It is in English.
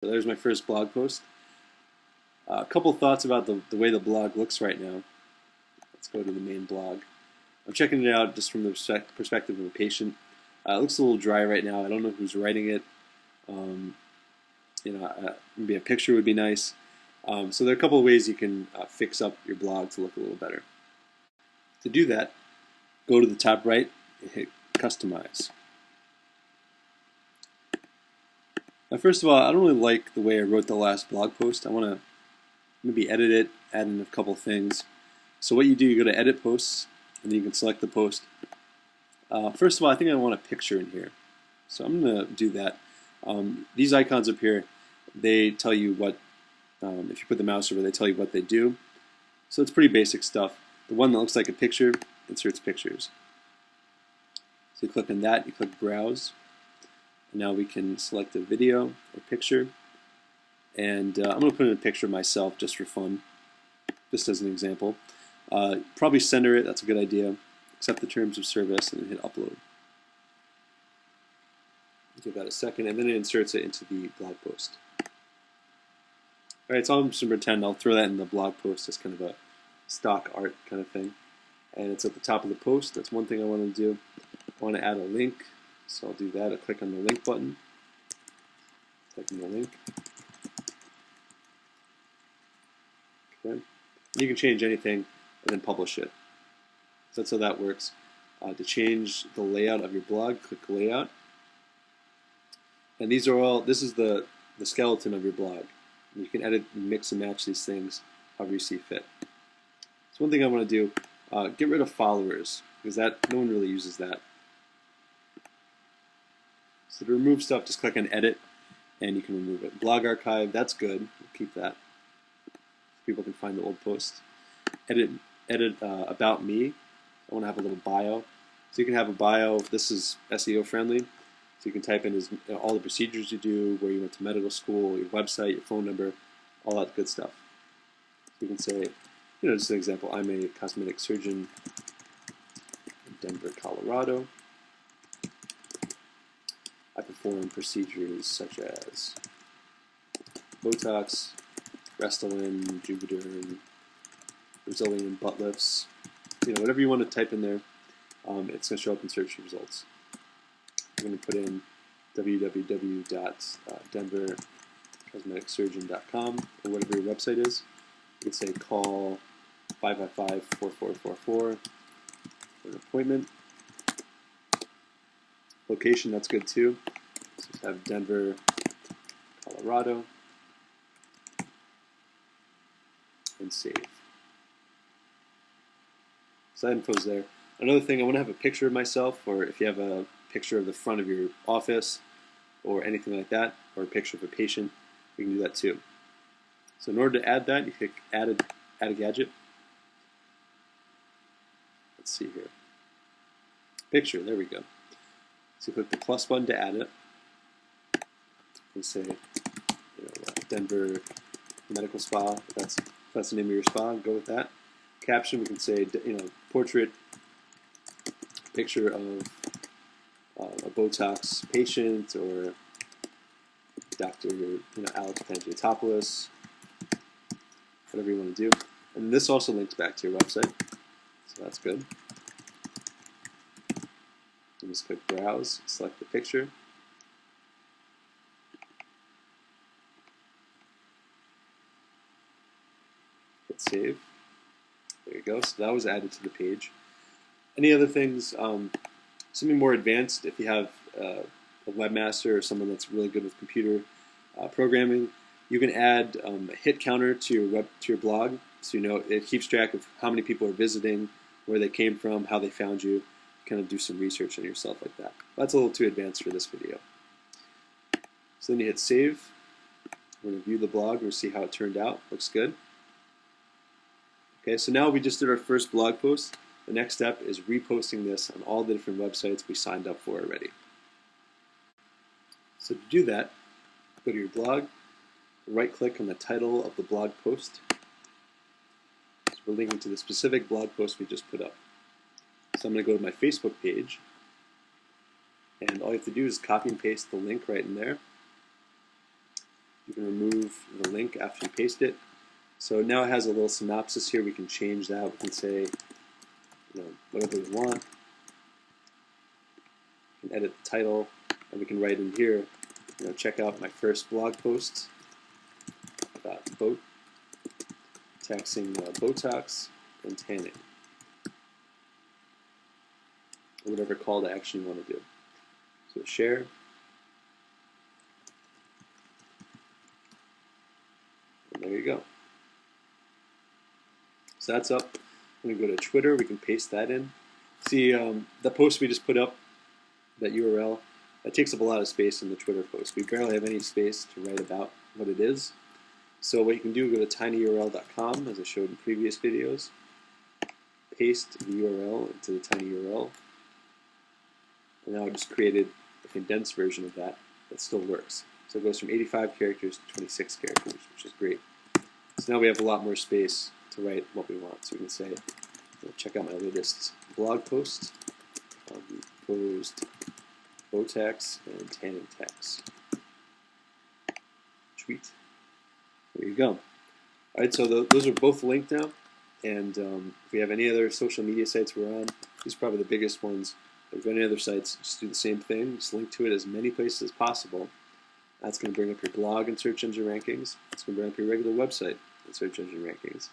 So there's my first blog post. A couple thoughts about the way the blog looks right now. Let's go to the main blog. I'm checking it out just from the perspective of a patient. It looks a little dry right now. I don't know who's writing it. Um, Maybe a picture would be nice. So there are a couple of ways you can fix up your blog to look a little better. To do that, go to the top right and hit Customize. Now, first of all, I don't really like the way I wrote the last blog post. I want to maybe edit it, add in a couple things. So what you do, you go to Edit Posts, and then you can select the post. First of all, I think I want a picture in here. So I'm going to do that. These icons up here, they tell you what, if you put the mouse over, they tell you what they do. So it's pretty basic stuff. The one that looks like a picture inserts pictures. So you click on that, you click Browse. And now we can select a video or picture. And I'm going to put in a picture of myself just for fun, just as an example. Probably center it, that's a good idea. Accept the terms of service and then hit Upload. Give that a second, and then it inserts it into the blog post. Alright, so I'm just going to pretend I'll throw that in the blog post as kind of a stock art kind of thing. And it's at the top of the post. That's one thing I want to do. I want to add a link, so I'll do that. I'll click on the link button. Type in the link. Okay. You can change anything and then publish it. So that's how that works. To change the layout of your blog, click Layout. And these are all, this is the skeleton of your blog. You can edit, mix and match these things however you see fit. So one thing I want to do, get rid of followers, because no one really uses that. So to remove stuff, just click on Edit, and you can remove it. Blog archive, that's good. We'll keep that. People can find the old posts. Edit About Me. I want to have a little bio. So you can have a bio. This is SEO friendly. So you can type in all the procedures you do, where you went to medical school, your website, your phone number, all that good stuff. So you can say, just an example, I'm a cosmetic surgeon in Denver, Colorado. I perform procedures such as Botox, Restylane, Juvederm, Brazilian butt lifts, whatever you want to type in there, it's going to show up in search results. I'm going to put in www.denvercosmeticsurgeon.com or whatever your website is. You can say call 555-4444 for an appointment. Location, that's good too. So just have Denver, Colorado, and save. So that info's there. Another thing, I want to have a picture of myself, or if you have a picture of the front of your office or anything like that, or a picture of a patient, you can do that too. So in order to add that, you click Add a Gadget. Let's see here. Picture, there we go. So click the plus button to add it. And say, Denver Medical Spa. If that's the name of your spa, go with that. Caption, we can say, portrait picture of a Botox patient, or Dr. Alex Pangiotopoulos, whatever you want to do. And this also links back to your website, so that's good. You just click Browse, select the picture. Hit Save. There you go. So that was added to the page. Any other things? Something more advanced, if you have a webmaster or someone that's really good with computer programming, you can add a hit counter to your blog, so it keeps track of how many people are visiting, where they came from, how they found you. Kind of do some research on yourself like that. That's a little too advanced for this video. So then you hit Save. We're going to view the blog and see how it turned out. Looks good. Okay, so now we just did our first blog post. The next step is reposting this on all the different websites we signed up for already. So to do that, go to your blog, right-click on the title of the blog post. So we're linking to the specific blog post we just put up. So I'm going to go to my Facebook page, and all you have to do is copy and paste the link right in there. You can remove the link after you paste it. So now it has a little synopsis here. We can change that. We can say, whatever we want. We can edit the title, and we can write in here, check out my first blog post about taxing Botox and tanning, or whatever call to action you want to do. So share. And there you go. So that's up. I'm going to go to Twitter. We can paste that in. See, the post we just put up, that URL, that takes up a lot of space in the Twitter post. We barely have any space to write about what it is. So what you can do, go to tinyurl.com, as I showed in previous videos. Paste the URL into the tinyurl. And now I just created a condensed version of that still works. So it goes from 85 characters to 26 characters, which is great. So now we have a lot more space to write what we want. So we can say, check out my latest blog post on the proposed Botox and tanning tax. Tweet. There you go. All right, so those are both linked now. And if we have any other social media sites we're on, these are probably the biggest ones. If you have any other sites, just do the same thing. Just link to it as many places as possible. That's going to bring up your blog in search engine rankings. It's going to bring up your regular website in search engine rankings.